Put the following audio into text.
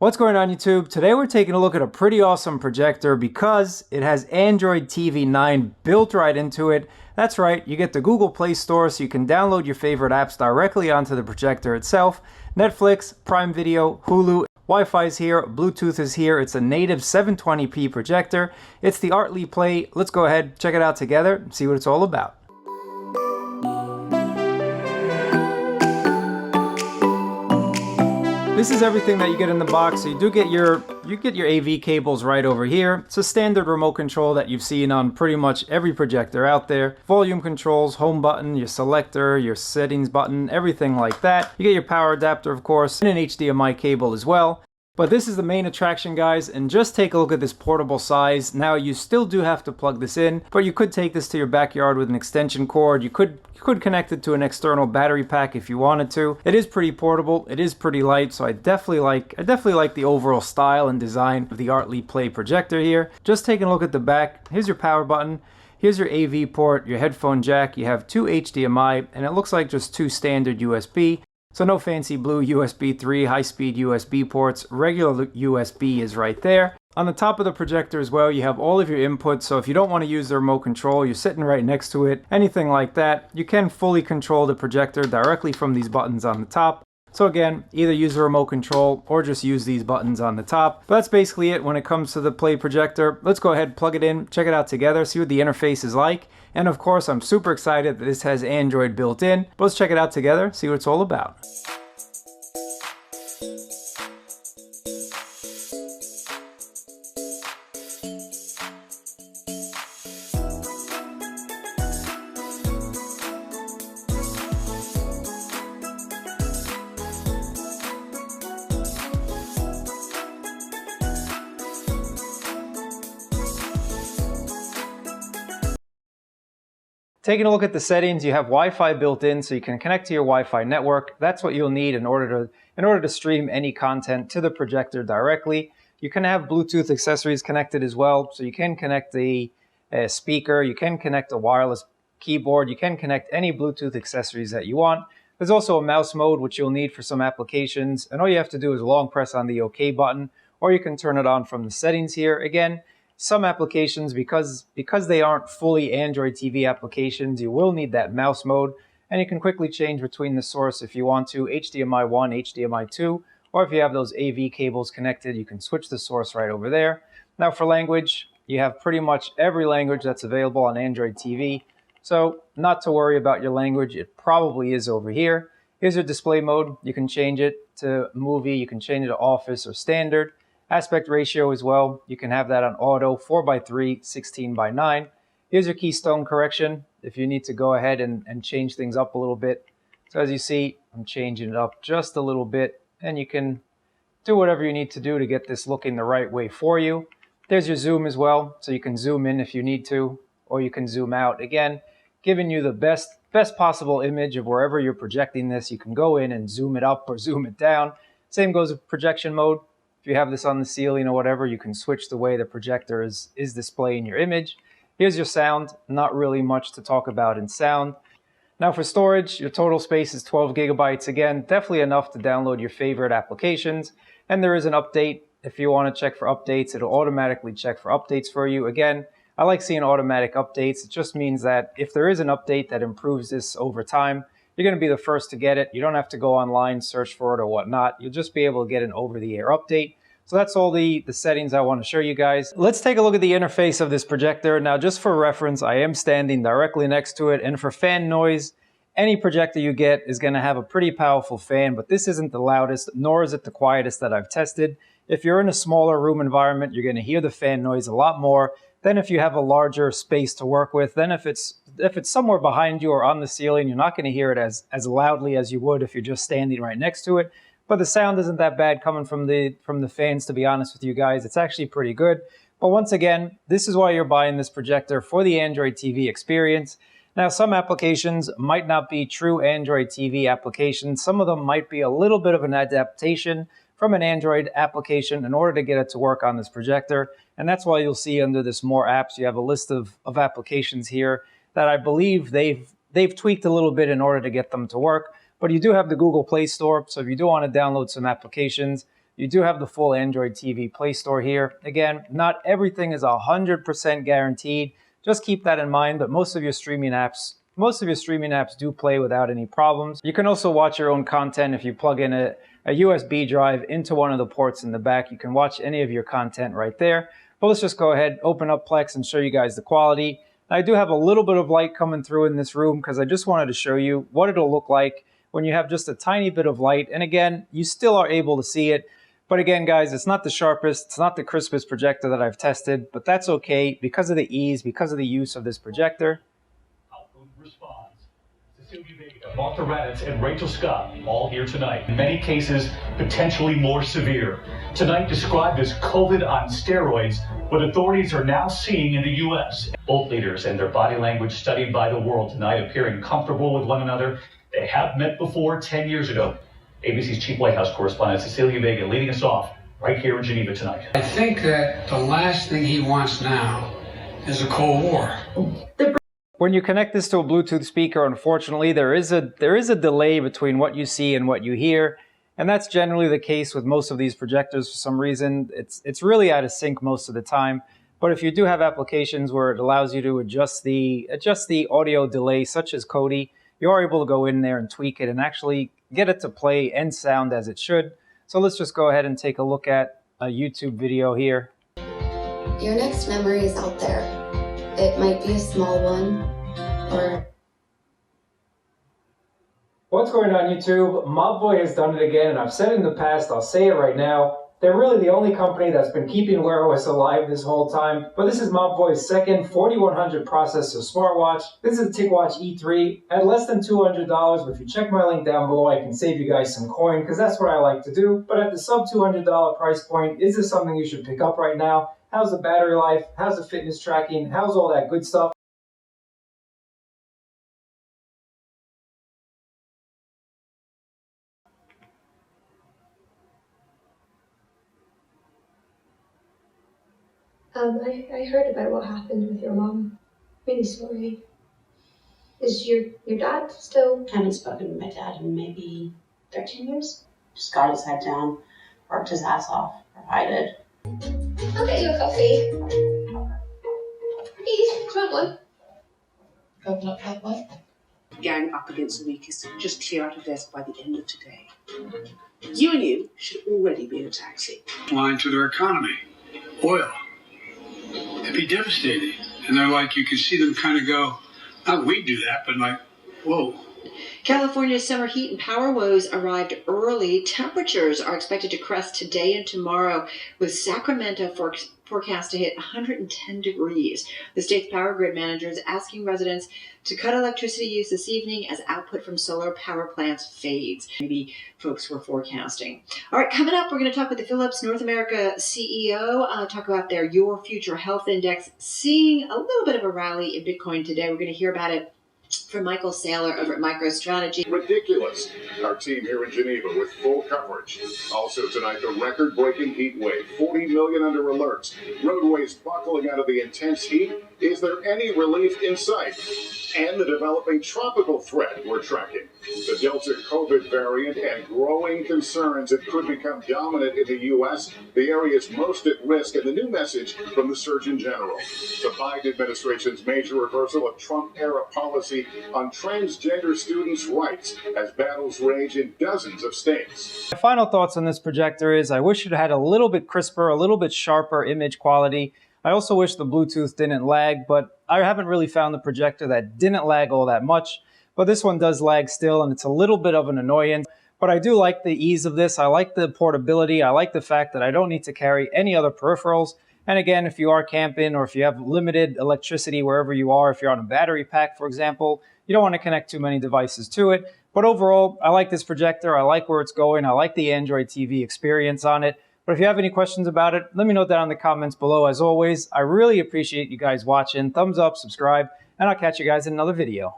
What's going on YouTube? Today we're taking a look at a pretty awesome projector because it has Android TV 9 built right into it. That's right, you get the Google Play Store so you can download your favorite apps directly onto the projector itself. Netflix, Prime Video, Hulu, Wi-Fi is here, Bluetooth is here. It's a native 720p projector. It's the Artlii Play. Let's go ahead, check it out together and see what it's all about. This is everything that you get in the box. So you get your AV cables right over here. It's a standard remote control that you've seen on pretty much every projector out there. Volume controls, home button, your selector, your settings button, everything like that. You get your power adapter, of course, and an HDMI cable as well. But this is the main attraction, guys, and just take a look at this portable size. Now, you still do have to plug this in, but you could take this to your backyard with an extension cord. You could connect it to an external battery pack if you wanted to. It is pretty portable, it is pretty light, so I definitely like the overall style and design of the Artlii Play projector here. Just taking a look at the back, here's your power button. Here's your AV port, your headphone jack. You have two HDMI, and it looks like just two standard USB. So no fancy blue USB 3 high-speed USB ports. Regular USB is right there. On the top of the projector as well, you have all of your inputs. So if you don't want to use the remote control, you're sitting right next to it, anything like that, you can fully control the projector directly from these buttons on the top. So again, either use the remote control or just use these buttons on the top. But that's basically it when it comes to the Play projector. Let's go ahead, plug it in, check it out together, see what the interface is like. And of course, I'm super excited that this has Android built in. But let's check it out together, see what it's all about. Taking a look at the settings, you have Wi-Fi built in, so you can connect to your Wi-Fi network. That's what you'll need in order to stream any content to the projector directly. You can have Bluetooth accessories connected as well, so you can connect the speaker, you can connect a wireless keyboard, you can connect any Bluetooth accessories that you want. There's also a mouse mode, which you'll need for some applications, and all you have to do is long press on the OK button, or you can turn it on from the settings here. Again, some applications, because they aren't fully Android TV applications, you will need that mouse mode, and you can quickly change between the source if you want to, HDMI 1, HDMI 2, or if you have those AV cables connected, you can switch the source right over there. Now for language, you have pretty much every language that's available on Android TV, so not to worry about your language, it probably is over here. Here's your display mode, you can change it to movie, you can change it to office or standard. Aspect ratio as well, you can have that on auto, 4:3, 16:9. Here's your keystone correction if you need to go ahead and change things up a little bit. So as you see, I'm changing it up just a little bit, and you can do whatever you need to do to get this looking the right way for you. There's your zoom as well, so you can zoom in if you need to, or you can zoom out. Again, giving you the best possible image of wherever you're projecting this. You can go in and zoom it up or zoom it down. Same goes with projection mode. If you have this on the ceiling or whatever, you can switch the way the projector is displaying your image. Here's your sound. Not really much to talk about in sound. Now for storage, your total space is 12 gigabytes. Again, definitely enough to download your favorite applications. And there is an update. If you want to check for updates, it'll automatically check for updates for you. Again, I like seeing automatic updates. It just means that if there is an update that improves this over time, you're going to be the first to get it. You don't have to go online, search for it or whatnot. You'll just be able to get an over-the-air update. So that's all the settings I want to show you guys. Let's take a look at the interface of this projector. Now, just for reference, I am standing directly next to it. And for fan noise, any projector you get is going to have a pretty powerful fan, but this isn't the loudest, nor is it the quietest that I've tested. If you're in a smaller room environment, you're going to hear the fan noise a lot more than if you have a larger space to work with. Then if it's somewhere behind you or on the ceiling, you're not going to hear it as loudly as you would if you're just standing right next to it. But the sound isn't that bad coming from the fans, to be honest with you guys. It's actually pretty good. But once again, this is why you're buying this projector, for the Android TV experience. Now, some applications might not be true Android TV applications. Some of them might be a little bit of an adaptation from an Android application in order to get it to work on this projector. And that's why you'll see under this More Apps, you have a list of applications here that I believe they've tweaked a little bit in order to get them to work. But you do have the Google Play Store, so if you do want to download some applications, You do have the full Android TV Play Store here. Again, not everything is 100% guaranteed. Just keep that in mind, but most of your streaming apps do play without any problems. You can also watch your own content if you plug in a USB drive into one of the ports in the back. You can watch any of your content right there. But let's just go ahead, open up Plex and show you guys the quality. I do have a little bit of light coming through in this room because I just wanted to show you what it'll look like when you have just a tiny bit of light. And again, you still are able to see it. But again, guys, it's not the sharpest, it's not the crispest projector that I've tested, but that's okay because of the ease, because of the use of this projector. Martha Raddatz and Rachel Scott, all here tonight. In many cases, potentially more severe. Tonight described as COVID on steroids, what authorities are now seeing in the U.S. Both leaders and their body language studied by the world tonight appearing comfortable with one another. They have met before 10 years ago. ABC's chief White House correspondent Cecilia Vega leading us off right here in Geneva tonight. I think that the last thing he wants now is a Cold War. When you connect this to a Bluetooth speaker, unfortunately, there is a delay between what you see and what you hear. And that's generally the case with most of these projectors for some reason. It's really out of sync most of the time. But if you do have applications where it allows you to adjust the audio delay, such as Kodi, you are able to go in there and tweak it and actually get it to play and sound as it should. So let's just go ahead and take a look at a YouTube video here. Your next memory is out there. It might be a small one, or... What's going on, YouTube? Mobvoi has done it again, and I've said it in the past, I'll say it right now. They're really the only company that's been keeping Wear OS alive this whole time. But this is Mobvoi's second 4100 processor smartwatch. This is a TicWatch E3 at less than $200. But if you check my link down below, I can save you guys some coin because that's what I like to do. But at the sub $200 price point, is this something you should pick up right now? How's the battery life? How's the fitness tracking? How's all that good stuff? I heard about what happened with your mom. Really sorry. Is your dad still? I haven't spoken to my dad in maybe 13 years. Just got his head down, worked his ass off, provided. I'll get you a coffee. Please, do you want one? Coconut milk what? Gang up against the weakest, just clear out a desk by the end of today. You and you should already be in a taxi. Flying to their economy. Oil. It'd be devastating. And they're like, you can see them kind of go, not we do that, but like, whoa. California's summer heat and power woes arrived early. Temperatures are expected to crest today and tomorrow, with Sacramento forecast to hit 110 degrees. The state's power grid manager is asking residents to cut electricity use this evening as output from solar power plants fades. Maybe folks were forecasting. All right, coming up, we're going to talk with the Philips North America CEO, talk about their Your Future Health Index, seeing a little bit of a rally in Bitcoin today. We're going to hear about it from Michael Saylor over at MicroStrategy. Ridiculous. Our team here in Geneva with full coverage. Also tonight, the record-breaking heat wave. 40 million under alerts. Roadways buckling out of the intense heat. Is there any relief in sight? And the developing tropical threat we're tracking. The Delta COVID variant and growing concerns it could become dominant in the U.S., the areas most at risk, and the new message from the Surgeon General. The Biden administration's major reversal of Trump-era policy on transgender students' rights as battles rage in dozens of states. My final thoughts on this projector is I wish it had a little bit crisper, a little bit sharper image quality. I also wish the Bluetooth didn't lag, but I haven't really found the projector that didn't lag all that much. But this one does lag still, and it's a little bit of an annoyance. But I do like the ease of this. I like the portability. I like the fact that I don't need to carry any other peripherals. And again, if you are camping or if you have limited electricity wherever you are, if you're on a battery pack, for example, you don't want to connect too many devices to it. But overall, I like this projector. I like where it's going. I like the Android TV experience on it. But if you have any questions about it, let me know down in the comments below. As always, I really appreciate you guys watching. Thumbs up, subscribe, and I'll catch you guys in another video.